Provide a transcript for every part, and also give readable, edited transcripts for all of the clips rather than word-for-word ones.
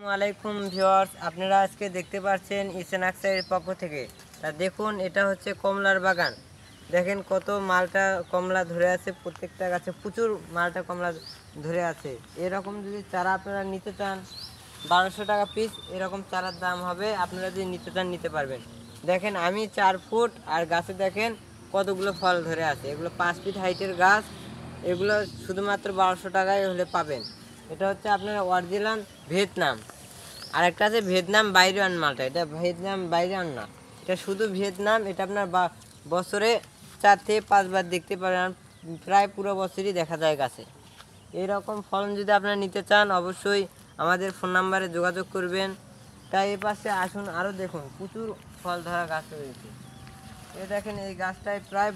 আসসালামাইকুম ভিউয়ার্স, আপনারা আজকে দেখতে পাচ্ছেন ইসে নার্সারির পক্ষ থেকে। তা দেখুন, এটা হচ্ছে কমলার বাগান। দেখেন কত মালটা কমলা ধরে আছে, প্রত্যেকটা গাছে প্রচুর মালটা কমলা ধরে আছে। এরকম যদি চারা আপনারা নিতে চান 1200 টাকা পিস এরকম চারার দাম হবে। আপনারা যদি নিতে চান নিতে পারবেন। দেখেন আমি 4 ফুট আর গাছে দেখেন কতগুলো ফল ধরে আছে। এগুলো 5 ফিট হাইটের গাছ। এগুলো শুধুমাত্র 1200 টাকায় হলে পাবেন। এটা হচ্ছে আপনার অরিজিনাল ভিয়েতনাম। আর একটা আছে ভিয়েতনাম বাইরিয়ান মালটা, এটা ভিয়েতনাম বাইরিয়ান না, এটা শুধু ভিয়েতনাম। এটা আপনার বছরে 4 থেকে 5 বার দেখতে পারেন, প্রায় পুরো বছরই দেখা যায় গাছে। এইরকম ফলন যদি আপনারা নিতে চান অবশ্যই আমাদের ফোন নাম্বারে যোগাযোগ করবেন। তাই এই পাশে আসুন, আরও দেখুন প্রচুর ফল ধরা গাছ রয়েছে। এই দেখেন এই গাছটায় প্রায়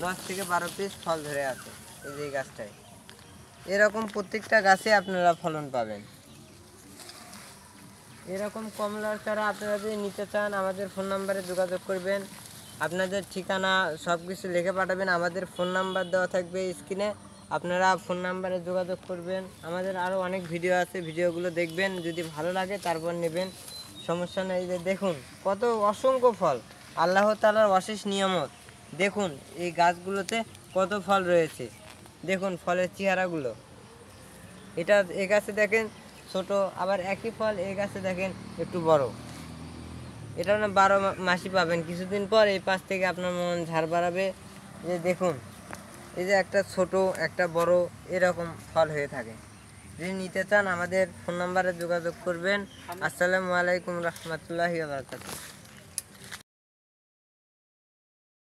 10 থেকে 12 পিস ফল ধরে আছে। এই যে এই গাছটায় এরকম প্রত্যেকটা গাছে আপনারা ফলন পাবেন। এরকম কমলার চারা আপনারা যদি নিতে চান আমাদের ফোন নাম্বারে যোগাযোগ করবেন। আপনাদের ঠিকানা সব কিছু লিখে পাঠাবেন, আমাদের ফোন নাম্বার দেওয়া থাকবে স্ক্রিনে। আপনারা ফোন নাম্বারে যোগাযোগ করবেন। আমাদের আরও অনেক ভিডিও আছে, ভিডিওগুলো দেখবেন, যদি ভালো লাগে তারপর নেবেন, সমস্যা নেই। যে দেখুন কত অসংখ্য ফল, আল্লাহ তাআলার অশেষ নিয়ামত। দেখুন এই গাছগুলোতে কত ফল রয়েছে, দেখুন ফলের চেহারাগুলো। এটা এ গাছে দেখেন ছোট, আবার একই ফল এই গাছে দেখেন একটু বড়। এটা না 12 মাসই পাবেন, কিছুদিন পর এই পাশ থেকে আপনার মন ঝাড় বাড়াবে। যে দেখুন এই যে একটা ছোট একটা বড় এরকম ফল হয়ে থাকে। যদি নিতে চান আমাদের ফোন নাম্বারে যোগাযোগ করবেন। আসসালামু আলাইকুম রহমতুল্লাহি ওয়া বারাকাতুহু।